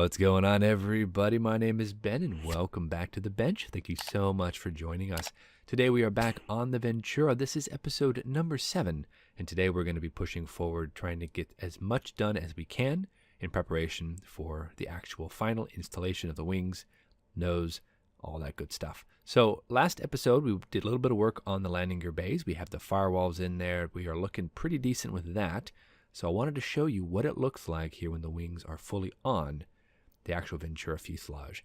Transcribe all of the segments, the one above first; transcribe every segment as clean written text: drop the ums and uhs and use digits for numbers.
What's going on, everybody? My name is Ben, and welcome back to the bench. Thank you so much for joining us. Today we are back on the Ventura. This is episode number 7, and today we're going to be pushing forward, trying to get as much done as we can in preparation for the actual final installation of the wings, nose, all that good stuff. So last episode we did a little bit of work on the landing gear bays. We have the firewalls in there. We are looking pretty decent with that. So I wanted to show you what it looks like here when the wings are fully on the actual Ventura fuselage.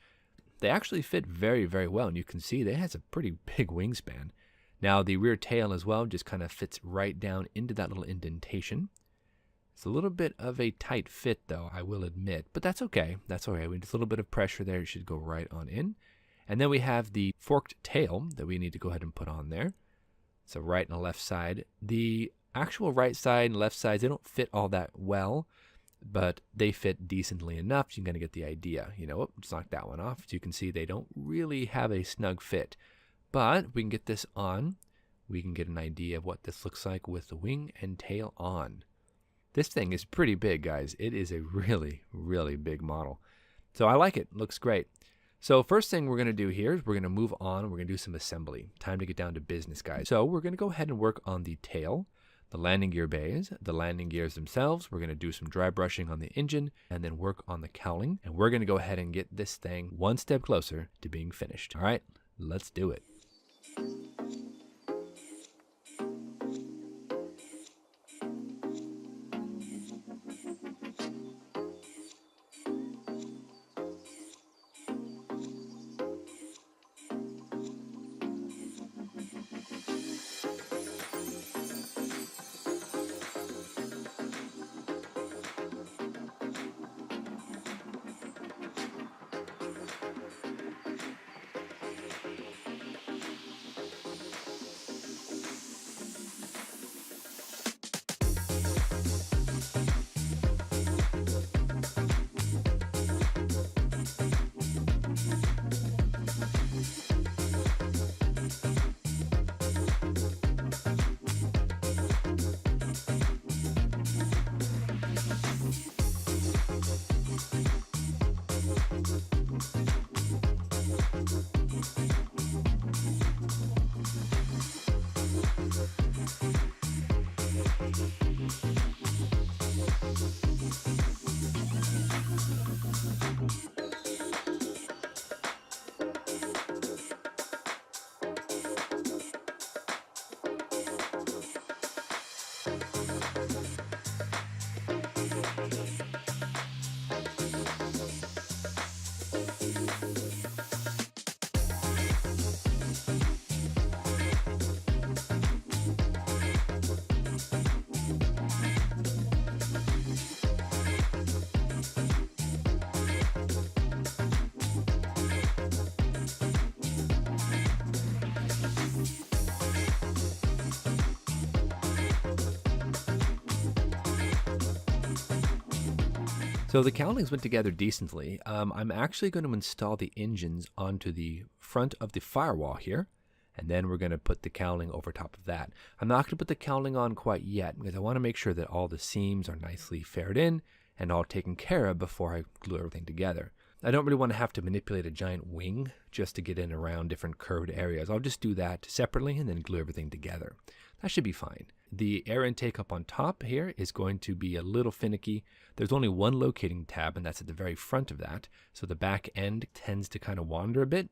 They actually fit very, very well, and you can see they has a pretty big wingspan. Now the rear tail as well just kind of fits right down into that little indentation. It's a little bit of a tight fit though, I will admit, but that's okay. That's all right. With just a little bit of pressure there, it should go right on in. And then we have the forked tail that we need to go ahead and put on there. So right and left side. The actual right side and left sides, they don't fit all that well, but they fit decently enough. So you're going to get the idea. You know, just knock that one off. As you can see, they don't really have a snug fit, but we can get this on. We can get an idea of what this looks like with the wing and tail on. This thing is pretty big, guys. It is a really, really big model. So I like it. Looks great. So first thing we're going to do here is we're going to move on. We're going to do some assembly. Time to get down to business, guys. So we're going to go ahead and work on the tail, the landing gear bays, the landing gears themselves. We're going to do some dry brushing on the engine and then work on the cowling. And we're going to go ahead and get this thing one step closer to being finished. All right, let's do it. So the cowlings went together decently. I'm actually going to install the engines onto the front of the firewall here, and then we're going to put the cowling over top of that. I'm not going to put the cowling on quite yet because I want to make sure that all the seams are nicely faired in and all taken care of before I glue everything together. I don't really want to have to manipulate a giant wing just to get in around different curved areas. I'll just do that separately and then glue everything together. That should be fine. The air intake up on top here is going to be a little finicky. There's only one locating tab, and that's at the very front of that. So the back end tends to kind of wander a bit.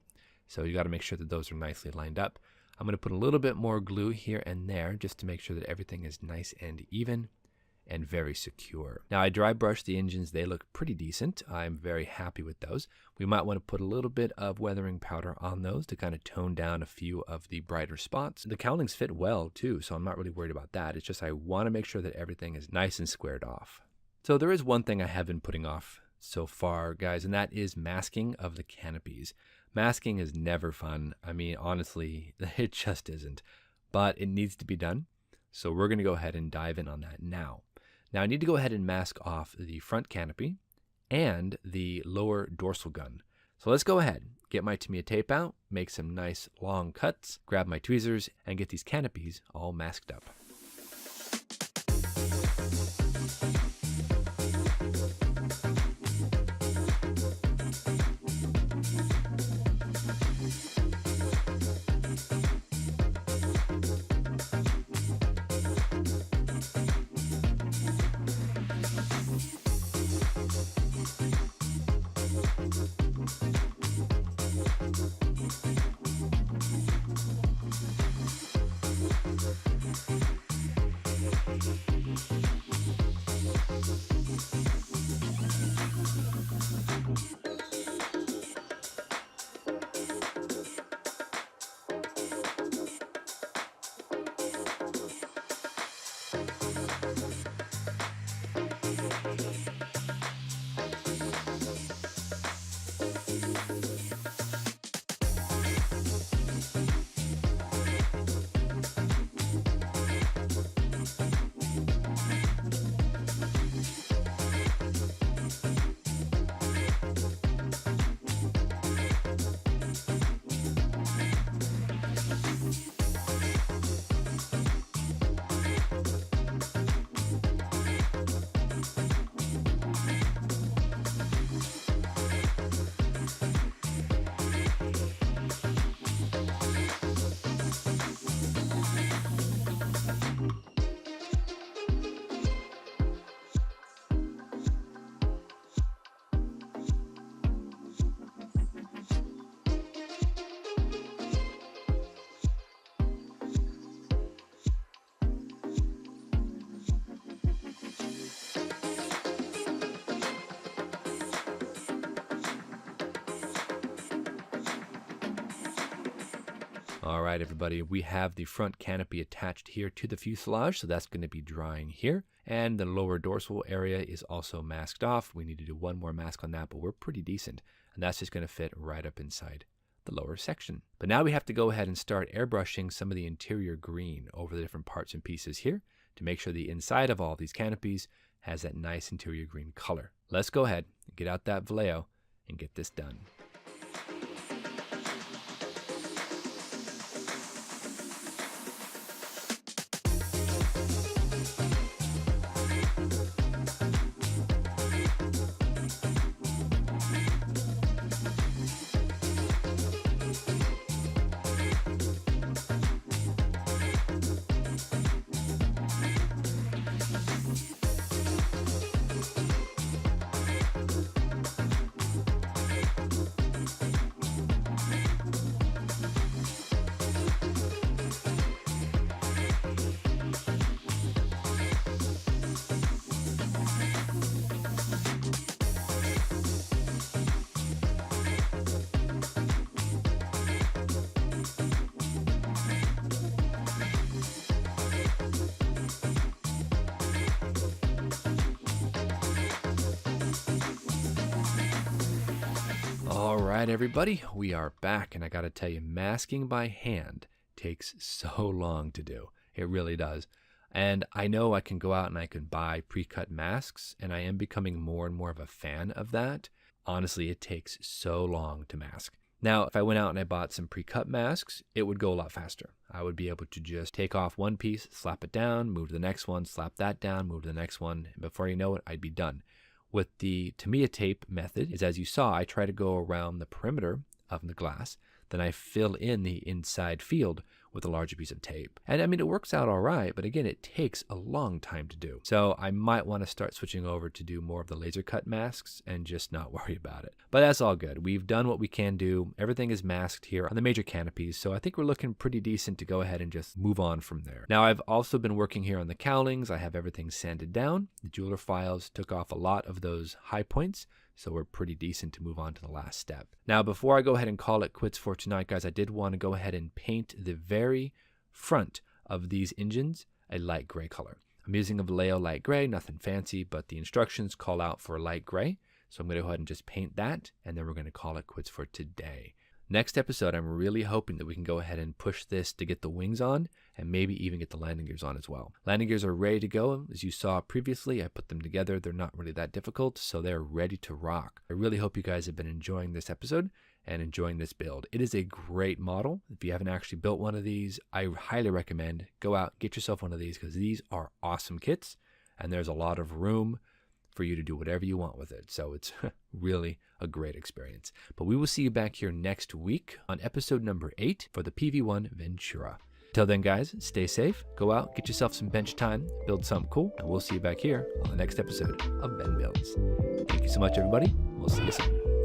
So you got to make sure that those are nicely lined up. I'm going to put a little bit more glue here and there just to make sure that everything is nice and even and very secure. Now I dry brushed the engines. They look pretty decent. I'm very happy with those. We might want to put a little bit of weathering powder on those to kind of tone down a few of the brighter spots. The cowlings fit well too, so I'm not really worried about that. It's just I want to make sure that everything is nice and squared off. So there is one thing I have been putting off so far, guys, and that is masking of the canopies. Masking is never fun. I mean, honestly, it just isn't, but it needs to be done. So we're going to go ahead and dive in on that now. Now I need to go ahead and mask off the front canopy and the lower dorsal gun. So let's go ahead, get my Tamiya tape out, make some nice long cuts, grab my tweezers, and get these canopies all masked up. All right, everybody, we have the front canopy attached here to the fuselage, so that's going to be drying here. And the lower dorsal area is also masked off. We need to do one more mask on that, but we're pretty decent. And that's just going to fit right up inside the lower section. But now we have to go ahead and start airbrushing some of the interior green over the different parts and pieces here to make sure the inside of all these canopies has that nice interior green color. Let's go ahead and get out that Vallejo and get this done. All right, everybody, we are back, and I got to tell you, masking by hand takes so long to do. It really does. And I know I can go out and I can buy pre-cut masks, and I am becoming more and more of a fan of that. Honestly, it takes so long to mask. Now, if I went out and I bought some pre-cut masks, it would go a lot faster. I would be able to just take off one piece, slap it down, move to the next one, slap that down, move to the next one, and before you know it, I'd be done. With the Tamiya tape method, is as you saw, I try to go around the perimeter of the glass, then I fill in the inside field with a larger piece of tape. And I mean, it works out all right, but again, it takes a long time to do. So I might want to start switching over to do more of the laser cut masks and just not worry about it. But that's all good. We've done what we can do. Everything is masked here on the major canopies, so I think we're looking pretty decent to go ahead and just move on from there. Now, I've also been working here on the cowlings. I have everything sanded down. The jeweler files took off a lot of those high points, so we're pretty decent to move on to the last step. Now, before I go ahead and call it quits for tonight, guys, I did want to go ahead and paint the very front of these engines a light gray color. I'm using a Vallejo light gray, nothing fancy, but the instructions call out for a light gray. So I'm going to go ahead and just paint that, and then we're going to call it quits for today. Next episode, I'm really hoping that we can go ahead and push this to get the wings on and maybe even get the landing gears on as well. Landing gears are ready to go. As you saw previously, I put them together. They're not really that difficult, so they're ready to rock. I really hope you guys have been enjoying this episode and enjoying this build. It is a great model. If you haven't actually built one of these, I highly recommend go out, get yourself one of these because these are awesome kits and there's a lot of room for you to do whatever you want with it. So it's really a great experience. But we will see you back here next week on episode number 8 for the PV-1 Ventura. Till then, guys, stay safe, go out, get yourself some bench time, build something cool, and we'll see you back here on the next episode of Ben Builds. Thank you so much, everybody. We'll see you soon.